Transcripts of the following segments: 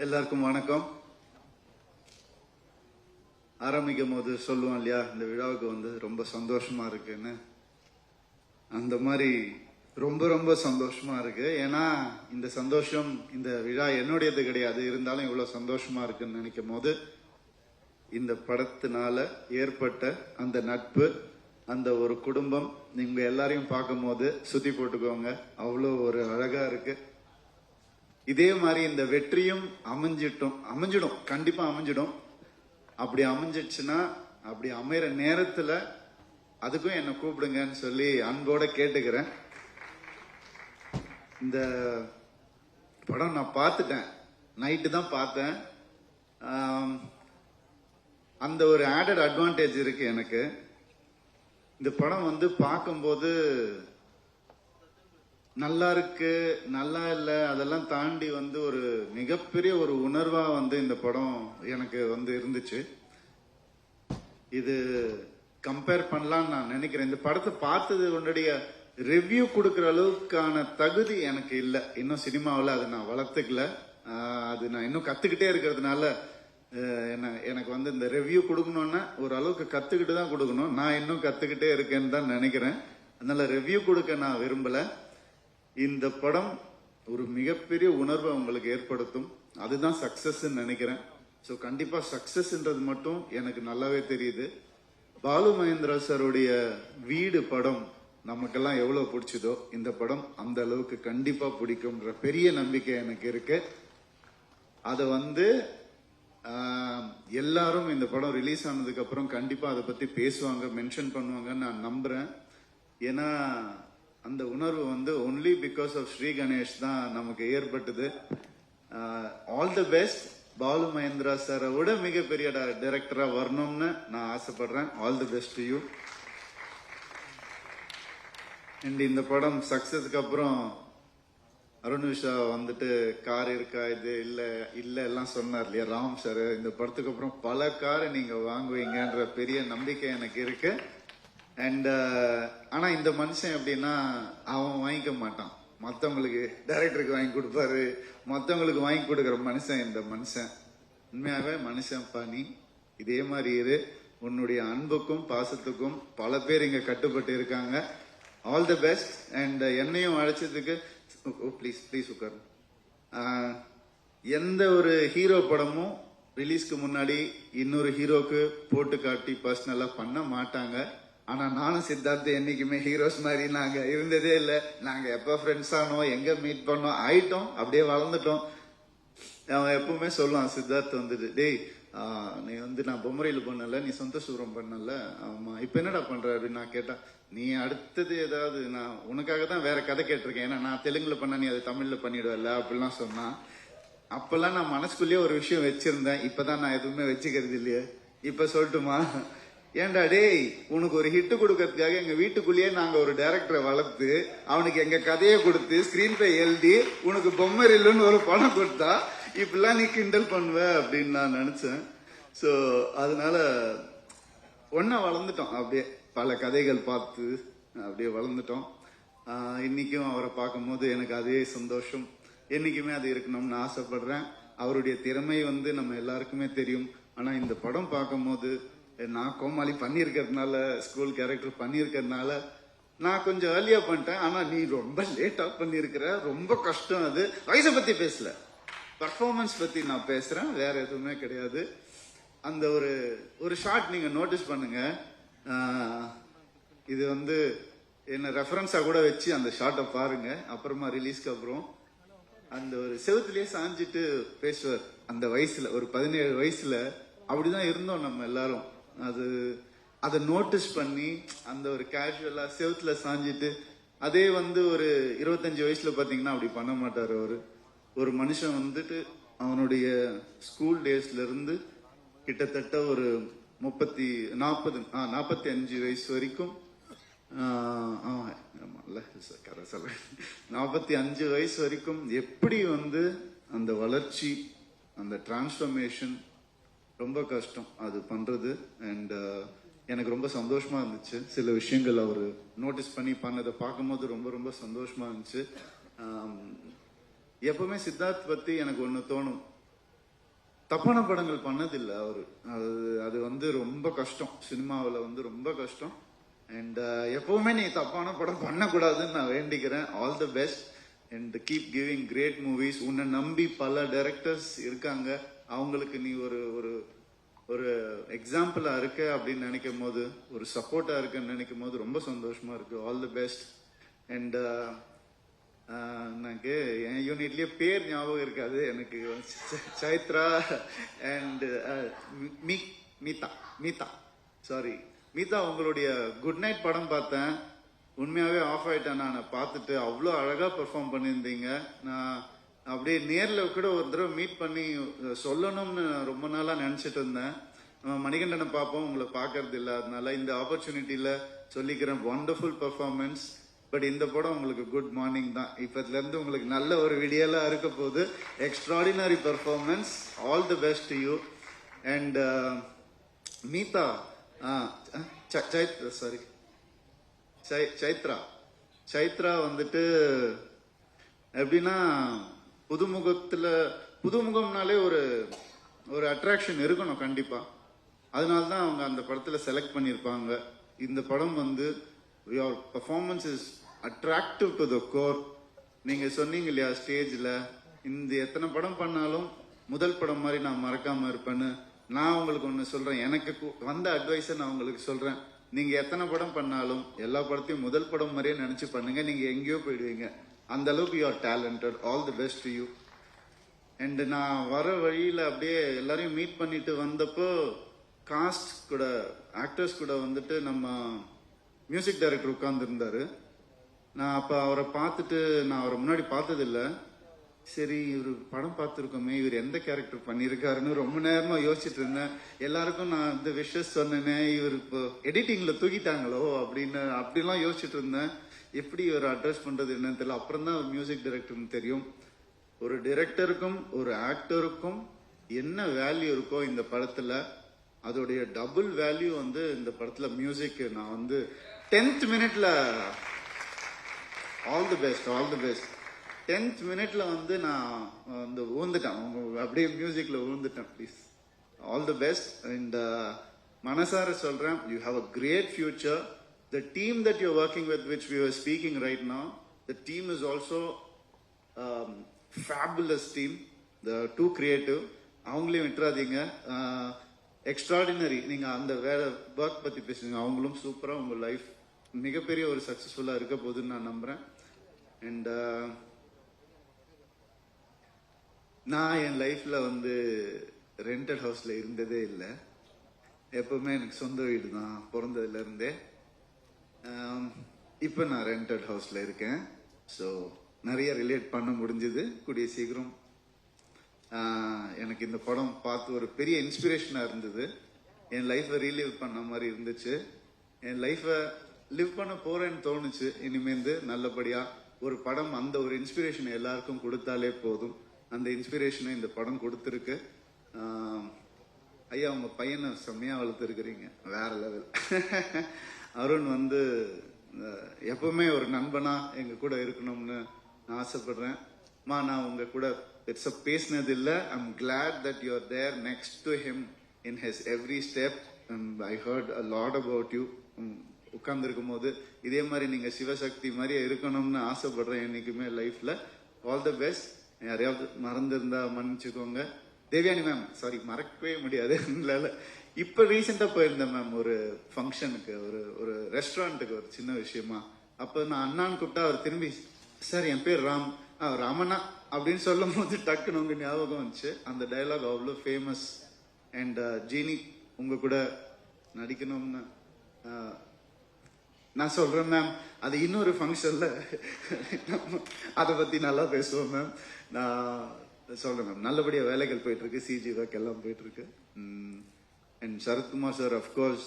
எல்லாருக்கும் வணக்கம். ஆரம்பிக்கும் போது சொல்லுவோம் இல்லையா, இந்த விழாவுக்கு வந்து ரொம்ப சந்தோஷமா இருக்குன்னு. அந்த மாதிரி ரொம்ப ரொம்ப சந்தோஷமா இருக்கு. ஏன்னா இந்த சந்தோஷம், இந்த விழா என்னுடையது கிடையாது, இருந்தாலும் இவ்வளவு சந்தோஷமா இருக்குன்னு நினைக்கும் போது, இந்த படத்தினால ஏற்பட்ட அந்த நட்பு, அந்த ஒரு குடும்பம், நீங்க எல்லாரையும் பார்க்கும் போது சுத்தி போட்டுக்கோங்க, அவ்வளோ ஒரு அழகா இருக்கு. இதே மாதிரி இந்த வெற்றியும் அமைஞ்சிடும், கண்டிப்பா அமைஞ்சிடும். அப்படி அமைஞ்சிடுச்சுன்னா, அப்படி அமைகிற நேரத்துல அதுக்கும் என்ன கூப்பிடுங்கன்னு சொல்லி அன்போட கேட்டுக்கிறேன். இந்த படம் நான் பார்த்துட்டேன், நைட்டு தான் பார்த்தேன். அந்த ஒரு ஆடட் அட்வான்டேஜ் இருக்கு எனக்கு. இந்த படம் வந்து பார்க்கும்போது நல்லா இருக்கு, நல்லா இல்லை, அதெல்லாம் தாண்டி வந்து ஒரு மிகப்பெரிய ஒரு உணர்வா வந்து இந்த படம் எனக்கு வந்து இருந்துச்சு. இது கம்பேர் பண்ணலாம்னு நான் நினைக்கிறேன். இந்த படத்தை பார்த்தது உன்னுடைய ரிவ்யூ கொடுக்கற அளவுக்கான தகுதி எனக்கு இல்லை. இன்னும் சினிமாவில் அதை நான் வளர்த்துக்கல. அது நான் இன்னும் கத்துக்கிட்டே இருக்கிறதுனால எனக்கு வந்து இந்த ரிவ்யூ கொடுக்கணும்னா ஒரு அளவுக்கு கத்துக்கிட்டு தான் கொடுக்கணும். நான் இன்னும் கத்துக்கிட்டே இருக்கேன்னு தான் நினைக்கிறேன். அதனால ரிவ்யூ கொடுக்க நான் விரும்பல. இந்த படம் ஒரு மிகப்பெரிய உணர்வை உங்களுக்கு ஏற்படுத்தும். அதுதான் சக்சஸ் நினைக்கிறேன். ஸோ கண்டிப்பா சக்சஸ்ன்றது மட்டும் எனக்கு நல்லாவே தெரியுது. பாலு மகேந்திரா சாருடைய வீடு படம் நமக்கெல்லாம் எவ்வளவு பிடிச்சதோ, இந்த படம் அந்த அளவுக்கு கண்டிப்பா பிடிக்கும்ன்ற பெரிய நம்பிக்கை எனக்கு இருக்கு. அதை வந்து எல்லாரும் இந்த படம் ரிலீஸ் ஆனதுக்கு அப்புறம் கண்டிப்பா அதை பத்தி பேசுவாங்க, மென்ஷன் பண்ணுவாங்கன்னு நான் நம்புறேன். ஏன்னா அந்த உணர்வு வந்து only because of Sri Ganesh தான் நமக்கு ஏற்பட்டது. All the best. Balu Mahendra சாரை விட மிகப்பெரிய டைரக்டரா வரணும்னு நான் ஆசைப்படுறேன். All the best to you. And இந்த படம் சக்சஸ்க்கு அப்புறம் அருண் விஷா வந்துட்டு கார் இருக்கா, இது இல்ல எல்லாம் சொன்னார் இல்லையா ராம் சார். இந்த படத்துக்கு அப்புறம் பல காரை நீங்க வாங்குவீங்கன்ற பெரிய நம்பிக்கை எனக்கு இருக்கு. அண்ட் ஆனா இந்த மனுஷன் எப்படின்னா, அவன் வாங்கிக்க மாட்டான், மத்தவங்களுக்கு டைரக்டருக்கு வாங்கி கொடுப்பாரு, மத்தவங்களுக்கு வாங்கி கொடுக்கற மனுஷன் இந்த மனுஷன். உண்மையாவே மனுஷன் பாணி, இதே மாதிரி இரு. உன்னுடைய அன்புக்கும் பாசத்துக்கும் பல பேர் இங்க கட்டுப்பட்டு இருக்காங்க. All the best. அண்ட் என்னையும் அழைச்சதுக்கு ப்ளீஸ் உட்காரு. எந்த ஒரு ஹீரோ படமும் ரிலீஸ்க்கு முன்னாடி இன்னொரு ஹீரோக்கு போட்டு காட்டி பர்சனலா பண்ண மாட்டாங்க. ஆனா நானும் சித்தார்த்து என்னைக்குமே ஹீரோஸ் மாதிரி நாங்க இருந்ததே இல்லை. நாங்க எப்ப ஃப்ரெண்ட்ஸ் ஆனோம், எங்க மீட் பண்ணோம், ஆயிட்டோம், அப்படியே வளர்ந்துட்டோம். அவன் எப்பவுமே சொல்லுவான் சித்தார்த் வந்துட்டு, டேய் நீ வந்து நான் பொம்மரையில பண்ணல, நீ சொந்த சூரம் பண்ணல, ஆமா இப்ப என்னடா பண்ற அப்படின்னு நான் கேட்டா, நீ அடுத்தது ஏதாவது நான் உனக்காக தான் வேற கதை கேட்டிருக்கேன், ஏன்னா நான் தெலுங்குல பண்ண நீ அதை தமிழ்ல பண்ணிடுவல அப்படிலாம் சொன்னான். அப்பெல்லாம் நான் மனசுக்குள்ளேயே ஒரு விஷயம் வச்சிருந்தேன். இப்பதான் நான் எதுவுமே வச்சுக்கிறது இல்லையே. இப்ப சொல்லட்டுமா, ஏண்டா டேய், உனக்கு ஒரு ஹிட் கொடுக்கறதுக்காக எங்க வீட்டுக்குள்ளேயே நாங்க ஒரு டைரக்டரை வளர்த்து அவனுக்கு எங்க கதையை கொடுத்து ஸ்கிரீன் பே எழுதி உனக்கு பொம்மரில்லுன்னு ஒரு பணம் கொடுத்தா இப்பெல்லாம் நீ கிண்டல் பண்ணுவ அப்படின்னு நான் நினைச்சேன். ஸோ அதனால ஒன்னா வளர்ந்துட்டோம், அப்படியே பல கதைகள் பார்த்து அப்படியே வளர்ந்துட்டோம். இன்னைக்கும் அவரை பார்க்கும் போது எனக்கு அதே சந்தோஷம், என்னைக்குமே அது இருக்கணும்னு ஆசைப்படுறேன். அவருடைய திறமை வந்து நம்ம எல்லாருக்குமே தெரியும். ஆனா இந்த படம் பார்க்கும் போது நான் கோமாளி பண்ணியிருக்கிறதுனால, ஸ்கூல் கேரக்டர் பண்ணியிருக்கிறதுனால நான் கொஞ்சம் ஏர்லியா பண்ணிட்டேன். ஆனா நீ ரொம்ப லேட்டா பண்ணியிருக்கிற, ரொம்ப கஷ்டம். அது வயசை பத்தி பேசல, பர்ஃபார்மன்ஸ் பத்தி நான் பேசுறேன், வேற எதுவுமே கிடையாது. அந்த ஒரு ஷார்ட் நீங்க நோட்டீஸ் பண்ணுங்க. இது வந்து என்ன ரெஃபரன்ஸா கூட வச்சு அந்த ஷார்ட்டை பாருங்க. அப்புறமா ரிலீஸ்க்கு அப்புறம் அந்த ஒரு செவுத்துலயே சாஞ்சிட்டு பேசுவார். அந்த வயசுல ஒரு 17 வயசுல அப்படிதான் இருந்தோம் நம்ம எல்லாரும். அதை நோட்டீஸ் பண்ணி அந்த ஒரு கேஷுவலா செவுத்துல சாஞ்சிட்டு, அதே வந்து ஒரு 25 வயசுல பாத்தீங்கன்னா அப்படி பண்ண மாட்டாரு அவரு. ஒரு மனுஷன் வந்துட்டு அவனுடைய ஸ்கூல் டேஸ்ல இருந்து கிட்டத்தட்ட ஒரு 45 வயசு வரைக்கும் 45 வயசு வரைக்கும் எப்படி வந்து அந்த வளர்ச்சி, அந்த டிரான்ஸ்ஃபர்மேஷன் ரொம்ப கஷ்டம் அது பண்றது. அண்ட் எனக்கு ரொம்ப சந்தோஷமா இருந்துச்சு. சில விஷயங்கள் அவர் நோட்டீஸ் பண்ணி பண்ணதை பார்க்கும்போது ரொம்ப ரொம்ப சந்தோஷமா இருந்துச்சு. எப்பவுமே சித்தார்த் பத்தி எனக்கு ஒண்ணு தோணும், தப்பான படங்கள் பண்ணதில்லை அவரு. அது அது வந்து ரொம்ப கஷ்டம், சினிமாவில் வந்து ரொம்ப கஷ்டம். அண்ட் எப்பவுமே நீ தப்பான படம் பண்ணக்கூடாதுன்னு நான் வேண்டிக்கிறேன். All the best and keep giving great movies. உன்னை நம்பி பல டைரக்டர்ஸ் இருக்காங்க, அவங்களுக்கு நீ ஒரு ஒரு ஒரு எக்ஸாம்பிளா இருக்க அப்படின்னு நினைக்கும் போது, ஒரு சப்போர்ட்டா இருக்குன்னு நினைக்கும் போது ரொம்ப சந்தோஷமா இருக்கு. All the best. அண்ட் எனக்கு என் யூனிட்லயே பேர் ஞாபகம் இருக்காது எனக்கு. Chaitra and Meetha Meetha sorry மீதா, உங்களுடைய குட் நைட் படம் பார்த்தேன். உண்மையாவே ஆஃப் ஆயிட்டேன் நான் பார்த்துட்டு. அவ்வளோ அழகா பெர்ஃபார்ம் பண்ணியிருந்தீங்க. நான் அப்படியே நேரில் கூட ஒரு தடவை மீட் பண்ணி சொல்லணும்னு ரொம்ப நாளா நினைச்சிட்டு இருந்தேன். மணிகண்டனை பார்ப்போம், உங்களை பார்க்கறது இல்லை, அதனால இந்த ஆப்பர்ச்சுனிட்டியில சொல்லிக்கிறேன். Wonderful performance. பட் இந்த படம் உங்களுக்கு குட் மார்னிங் தான். இப்பத்துல இருந்து உங்களுக்கு நல்ல ஒரு வீடியோலாம் இருக்க போகுது. Extraordinary performance. All the best to you. And Meetha, sorry Chaitra வந்துட்டு எப்படின்னா, புதுமுகம்னாலே ஒரு ஒரு அட்ராக்ஷன் இருக்கணும் கண்டிப்பா. அதனால்தான் அவங்க அந்த படத்துல செலக்ட் பண்ணியிருப்பாங்க. இந்த படம் வந்து your performance is attractive to the core. நீங்க சொன்னீங்க இல்லையா ஸ்டேஜ்ல, இந்த எத்தனை படம் பண்ணாலும் முதல் படம் மாதிரி நான் மறக்காம இருப்பேன்னு. நான் உங்களுக்கு ஒண்ணு சொல்றேன், எனக்கு வந்த அட்வைஸை நான் உங்களுக்கு சொல்றேன். நீங்க எத்தனை படம் பண்ணாலும் எல்லா படத்தையும் முதல் படம் மாதிரியே நினைச்சு பண்ணுங்க, நீங்க எங்கேயோ போயிடுவீங்க. அந்த அளவுக்கு you are talented. All the best to you. And நான் வர வழியில அப்படியே எல்லாரையும் மீட் பண்ணிட்டு வந்தப்போ, காஸ்ட் கூட ஆக்டர்ஸ் கூட வந்துட்டு நம்ம மியூசிக் டைரக்டர் உட்கார்ந்து இருந்தாரு. நான் அப்ப அவரை பார்த்துட்டு, நான் அவரை முன்னாடி பார்த்ததில்லை. சரி, இவர் படம் பார்த்துருக்கோமே, இவர் எந்த கேரக்டர் பண்ணியிருக்காருன்னு ரொம்ப நேரமா யோசிச்சுட்டு இருந்தேன். எல்லாருக்கும் நான் இந்த விஷஸ் சொன்னேனே, இவர் இப்போ எடிட்டிங்ல தூக்கிட்டாங்களோ அப்படின்னு அப்படிலாம் யோசிச்சுட்டு இருந்தேன். எப்படி இவர் அட்ரஸ் பண்றது என்னன்னு தெரியல. அப்புறம் தான் மியூசிக் டைரக்டர்னு தெரியும். ஒரு டைரக்டருக்கும் ஒரு ஆக்டருக்கும் என்ன வேல்யூ இருக்கோ இந்த படத்துல, அதோடைய டபுள் வேல்யூ வந்து இந்த படத்துல மியூசிக். நான் வந்து 10th மினிட்ல all the best, all the best. 10th மினிட்ல வந்து நான் வந்து ஊந்துட்டேன், அப்படியே மியூசிக்ல ஊந்துட்டேன். Please all the best. And மனசார சொல்றேன், you have a great future. The team that you're working with, which we were speaking right now, the team is also fabulous team. The too creative. அவங்களையும் விட்டுறாதீங்க. Extraordinary. நீங்க அந்த வேற work பத்தி பேசுங்க, அவங்களும் சூப்பரா உங்க லைஃப் மிகப்பெரிய ஒரு சக்சஸ்ஃபுல்லா இருக்க போகுதுன்னு நான் நம்புறேன். அண்ட் நான் என் லைஃப்ல வந்து ரெண்டட் ஹவுஸ்ல இருந்ததே இல்லை. எப்பவுமே எனக்கு சொந்த வீடு தான் பிறந்ததுல இருந்தே. இப்போ நான் ரெண்டட் ஹவுஸ்ல இருக்கேன். ஸோ நிறைய ரிலேட் பண்ண முடிஞ்சது. கூடிய சீக்கிரம் எனக்கு இந்த படம் பார்த்து ஒரு பெரிய இன்ஸ்பிரேஷனா இருந்தது. என் லைஃபை ரீலிவ் பண்ண மாதிரி இருந்துச்சு. என் லைஃபை லிவ் பண்ண போறேன்னு தோணுச்சு. இனிமேந்து நல்லபடியா ஒரு படம் அந்த ஒரு இன்ஸ்பிரேஷன் எல்லாருக்கும் கொடுத்தாலே போதும். அந்த இன்ஸ்பிரேஷனை இந்த படம் கொடுத்துருக்கு. ஐயா, உங்க பையனை செம்மையா வளர்த்துருக்கிறீங்க, வேற லெவல். அருண் வந்து எப்பவுமே ஒரு நண்பனா எங்க கூட இருக்கணும்னு நான் ஆசைப்படுறேன். நான் உங்க கூட பெருசா பேசினது இல்லை. I'm glad that you are there next to him in his every step. I heard a lot about you. உட்கார்ந்துருக்கும் போது இதே மாதிரி நீங்க சிவசக்தி மாதிரியே இருக்கணும்னு ஆசைப்படுறேன் என்னைக்குமே லைஃப்ல. All the best. யாரையாவது மறந்துருந்தா மன்னிச்சுக்கோங்க. தேவியானி மேம், சாரி, மறக்கவே முடியாது. இல்ல, இப்ப ரீசெண்டா போயிருந்தேன் மேம் ஒரு ஃபங்க்ஷனுக்கு, ஒரு ரெஸ்டாரண்ட்டுக்கு, ஒரு சின்ன விஷயமா. அப்ப நான் அண்ணான்னு கூப்பிட்டா அவர் திரும்பி, சார் என் பேர் ராமண்ணா அப்படின்னு சொல்லும் போது டக்குன்னு உங்க ஞாபகம் வந்துச்சு. அந்த டயலாக் அவ்வளோ ஃபேமஸ். அண்ட் ஜீனி, உங்க கூட நடிக்கணும்னு நான் சொல்றேன் மேம். அது இன்னொரு ஃபங்க்ஷன்ல அதை பத்தி நல்லா பேசுவோம் மேம். நான் சொல்றேன் மேம், நல்லபடியா வேலைகள் போயிட்டு இருக்கு, சிஜி ஒர்க் எல்லாம் போயிட்டு இருக்கு. அண்ட் சரத்குமார் சார் அஃப்கோர்ஸ்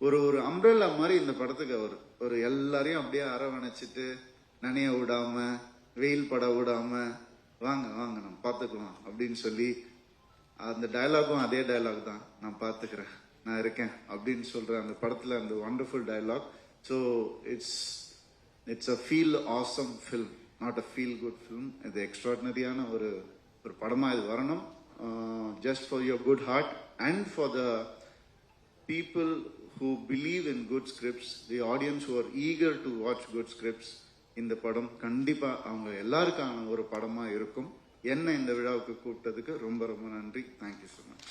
ஒரு அம்ப்ரெல்லா மாதிரி இந்த படத்துக்கு அவர் ஒரு எல்லாரையும் அப்படியே அரவணைச்சிட்டு, நனைய விடாம, வெயில் பட விடாம, வாங்க வாங்க நம்ம பார்த்துக்கலாம் அப்படின்னு சொல்லி, அந்த டயலாகும் அதே டயலாக் தான், நான் பார்த்துக்கிறேன், நான் இருக்கேன் அப்படின்னு சொல்ற அந்த படத்துல அந்த wonderful dialogue. So it's a feel awesome film, not a feel good film. இது எக்ஸ்ட்ராடினரியான ஒரு படமா இது வரணும். just for your good heart and for the people who believe in good scripts, the audience who are eager to watch good scripts. இந்த படம் கண்டிப்பா அவங்க எல்லாருக்கான ஒரு படமா இருக்கும். என்ன இந்த விழாவுக்கு கூப்பிட்டதுக்கு ரொம்ப ரொம்ப நன்றி. Thank you so much.